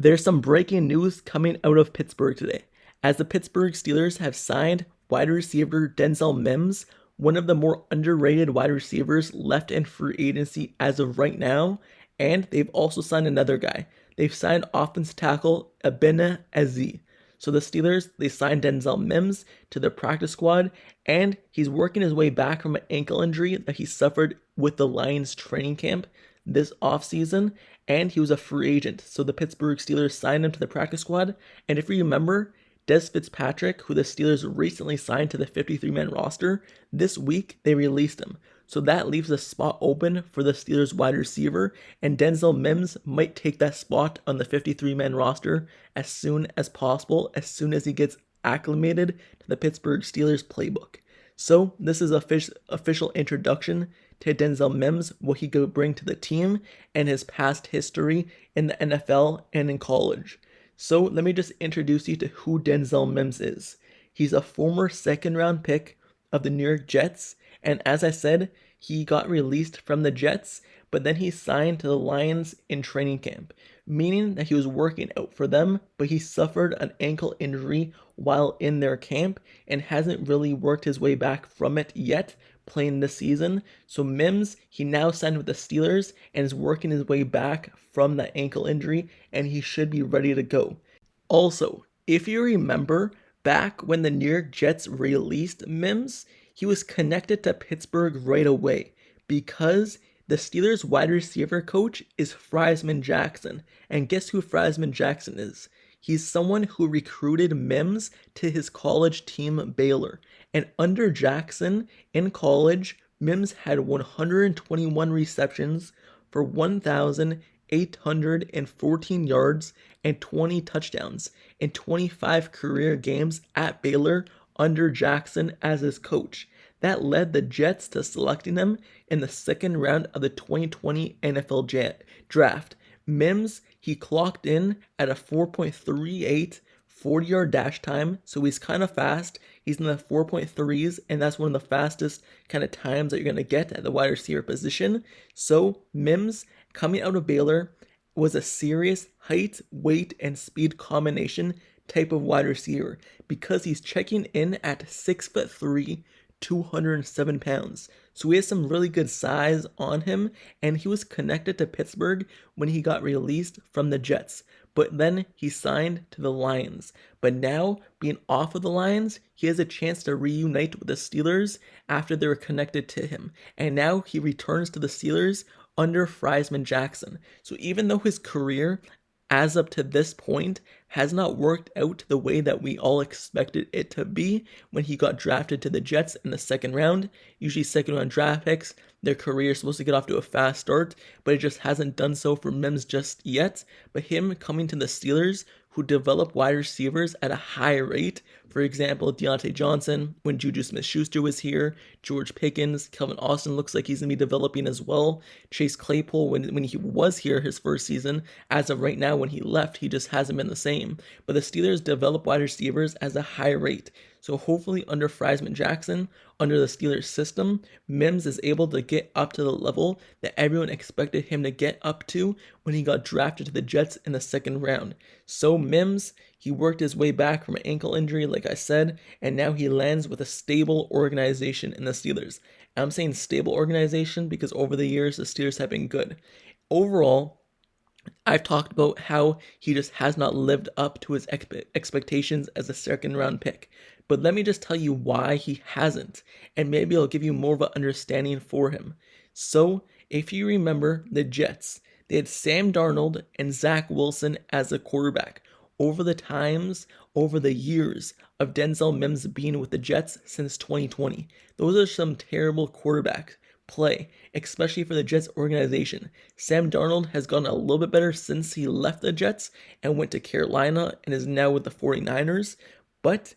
There's some breaking news coming out of Pittsburgh today, as the Pittsburgh Steelers have signed wide receiver Denzel Mims, one of the more underrated wide receivers left in free agency as of right now, and they've also signed another guy. They've signed offensive tackle Abena Eze. So the Steelers, they signed Denzel Mims to the practice squad, and he's working his way back from an ankle injury that he suffered with the Lions training camp this offseason, and he was a free agent. So the Pittsburgh Steelers signed him to the practice squad, and if you remember, Des Fitzpatrick, who the Steelers recently signed to the 53-man roster, this week they released him. So that leaves a spot open for the Steelers wide receiver, and Denzel Mims might take that spot on the 53-man roster as soon as possible, as soon as he gets acclimated to the Pittsburgh Steelers playbook. So this is official introduction to Denzel Mims, what he could bring to the team, and his past history in the NFL and in college. So let me just introduce you to who Denzel Mims is. He's a former second-round pick of the New York Jets, and as I said, he got released from the Jets, but then he signed to the Lions in training camp, meaning that he was working out for them, but he suffered an ankle injury while in their camp and hasn't really worked his way back from it yet, playing this season. So Mims, he now signed with the Steelers and is working his way back from that ankle injury, and he should be ready to go. Also, if you remember, back when the New York Jets released Mims, he was connected to Pittsburgh right away because the Steelers wide receiver coach is Friesman Jackson. And guess who Friesman Jackson is? He's someone who recruited Mims to his college team Baylor. And under Jackson in college, Mims had 121 receptions for 1,814 yards and 20 touchdowns in 25 career games at Baylor under Jackson as his coach. That led the Jets to selecting him in the second round of the 2020 NFL draft. Mims, he clocked in at a 4.38 40-yard dash time, so he's kind of fast. He's in the 4.3s, and that's one of the fastest kind of times that you're going to get at the wide receiver position. So Mims, coming out of Baylor, was a serious height, weight, and speed combination type of wide receiver because he's checking in at 6'3", 207 pounds. So he has some really good size on him, and he was connected to Pittsburgh when he got released from the Jets. But then he signed to the Lions. But now, being off of the Lions, he has a chance to reunite with the Steelers after they were connected to him. And now he returns to the Steelers under Friesman Jackson. So even though his career as up to this point has not worked out the way that we all expected it to be when he got drafted to the Jets in the second round. Usually second round draft picks, their career is supposed to get off to a fast start, but it just hasn't done so for Mims just yet. But him coming to the Steelers, who develop wide receivers at a high rate, for example, Deontay Johnson, when Juju Smith-Schuster was here, George Pickens, Kelvin Austin looks like he's going to be developing as well, Chase Claypool, when he was here his first season, as of right now when he left, he just hasn't been the same. But the Steelers develop wide receivers as a high rate. So hopefully under Friesman Jackson, under the Steelers system, Mims is able to get up to the level that everyone expected him to get up to when he got drafted to the Jets in the second round. So Mims, he worked his way back from an ankle injury, like I said, and now he lands with a stable organization in the Steelers. I'm saying stable organization because over the years, the Steelers have been good. Overall, I've talked about how he just has not lived up to his expectations as a second round pick. But let me just tell you why he hasn't, and maybe I'll give you more of an understanding for him. So, if you remember the Jets, they had Sam Darnold and Zach Wilson as a quarterback over the years of Denzel Mims being with the Jets since 2020. Those are some terrible quarterback play, especially for the Jets organization. Sam Darnold has gotten a little bit better since he left the Jets and went to Carolina and is now with the 49ers, but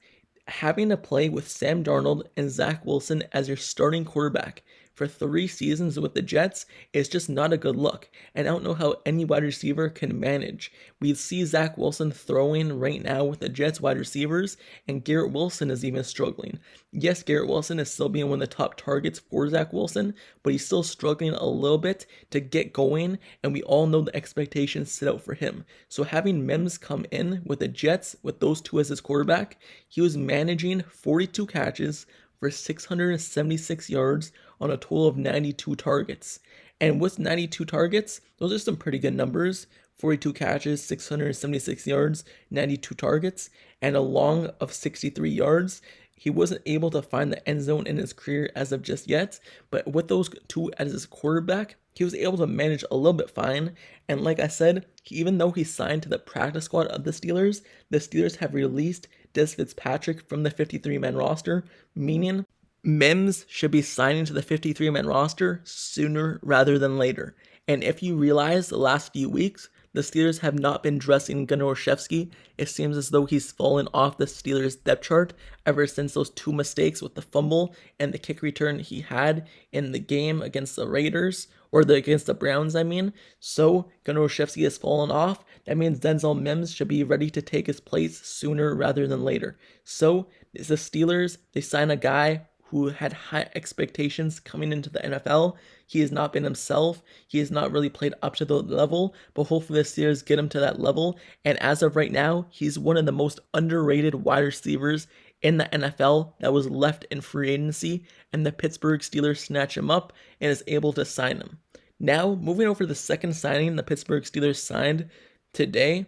having to play with Sam Darnold and Zach Wilson as your starting quarterback for 3 seasons with the Jets is just not a good look, and I don't know how any wide receiver can manage. We see Zach Wilson throwing right now with the Jets wide receivers, and Garrett Wilson is even struggling. Yes, Garrett Wilson is still being one of the top targets for Zach Wilson, but he's still struggling a little bit to get going, and we all know the expectations set out for him. So having Mims come in with the Jets, with those two as his quarterback, he was managing 42 catches for 676 yards on a total of 92 targets. And with 92 targets, those are some pretty good numbers. 42 catches, 676 yards, 92 targets, and a long of 63 yards. He wasn't able to find the end zone in his career as of just yet, but with those two as his quarterback, he was able to manage a little bit fine. And like I said, even though he signed to the practice squad of the Steelers have released Des Fitzpatrick from the 53-man roster, meaning Mims should be signing to the 53-man roster sooner rather than later. And if you realize the last few weeks, the Steelers have not been dressing Gunnar Olszewski. It seems as though he's fallen off the Steelers depth chart ever since those 2 mistakes with the fumble and the kick return he had in the game against the Raiders, or against the Browns, I mean. So Gunnar Olszewski has fallen off. That means Denzel Mims should be ready to take his place sooner rather than later. So the Steelers, they sign a guy who had high expectations coming into the NFL. He has not been himself. He has not really played up to the level, but hopefully the Steelers get him to that level. And as of right now, he's one of the most underrated wide receivers in the NFL that was left in free agency, and the Pittsburgh Steelers snatch him up and is able to sign him. Now, moving over to the second signing the Pittsburgh Steelers signed today.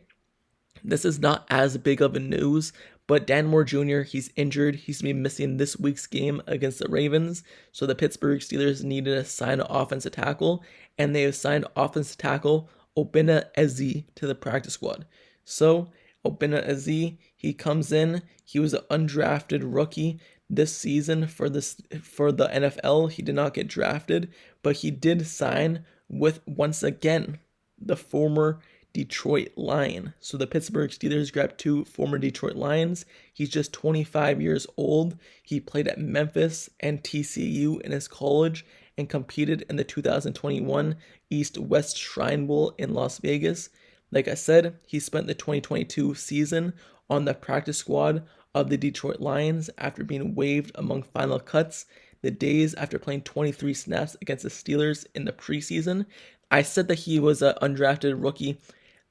This is not as big of a news, but Dan Moore Jr., he's injured. He's been missing this week's game against the Ravens. So the Pittsburgh Steelers needed to sign an offensive tackle, and they have signed offensive tackle Obinna Eze to the practice squad. So Obinna Eze, he comes in. He was an undrafted rookie this season for the NFL. He did not get drafted, but he did sign with, once again, the former Detroit Lion. So the Pittsburgh Steelers grabbed 2 former Detroit Lions. He's just 25 years old. He played at Memphis and TCU in his college and competed in the 2021 East-West Shrine Bowl in Las Vegas. Like I said, he spent the 2022 season on the practice squad of the Detroit Lions after being waived among final cuts the days after playing 23 snaps against the Steelers in the preseason. I said that he was an undrafted rookie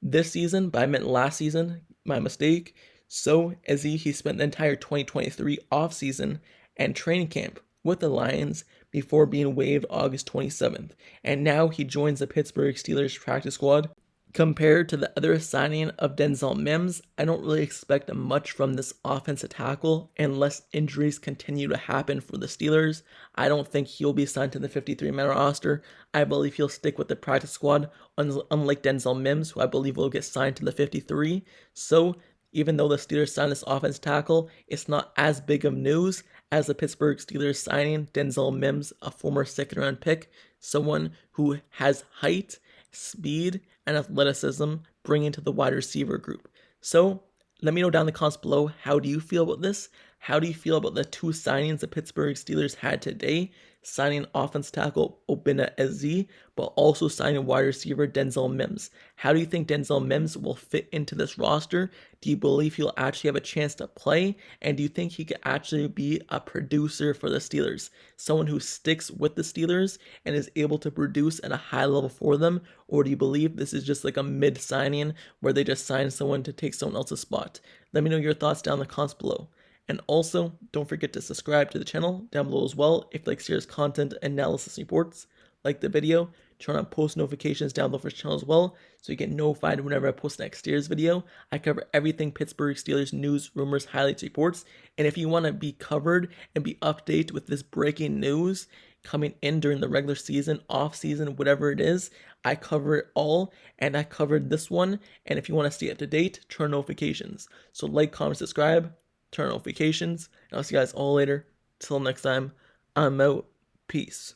this season, but I meant last season, my mistake. So Eze, he spent the entire 2023 offseason and training camp with the Lions before being waived August 27th. And now he joins the Pittsburgh Steelers practice squad. Compared to the other signing of Denzel Mims, I don't really expect much from this offensive tackle unless injuries continue to happen for the Steelers. I don't think he'll be signed to the 53-man roster. I believe he'll stick with the practice squad, unlike Denzel Mims, who I believe will get signed to the 53. So even though the Steelers signed this offensive tackle, it's not as big of news as the Pittsburgh Steelers signing Denzel Mims, a former second-round pick, someone who has height, speed, and athleticism bringing to the wide receiver group. So let me know down in the comments below, how do you feel about this? How do you feel about the 2 signings the Pittsburgh Steelers had today? Signing offense tackle Obinna Eze, but also signing wide receiver Denzel Mims. How do you think Denzel Mims will fit into this roster? Do you believe he'll actually have a chance to play? And do you think he could actually be a producer for the Steelers? Someone who sticks with the Steelers and is able to produce at a high level for them? Or do you believe this is just like a mid-signing where they just sign someone to take someone else's spot? Let me know your thoughts down in the comments below. And also, don't forget to subscribe to the channel down below as well if you like serious content and analysis reports. Like the video, turn on post notifications down below for the channel as well so you get notified whenever I post next Steelers video. I cover everything Pittsburgh Steelers news, rumors, highlights, reports. And if you want to be covered and be updated with this breaking news coming in during the regular season, off season, whatever it is, I cover it all, and I covered this one. And if you want to stay up to date, turn on notifications. So like, comment, subscribe, turn on notifications, and I'll see you guys all later. Till next time, I'm out. Peace.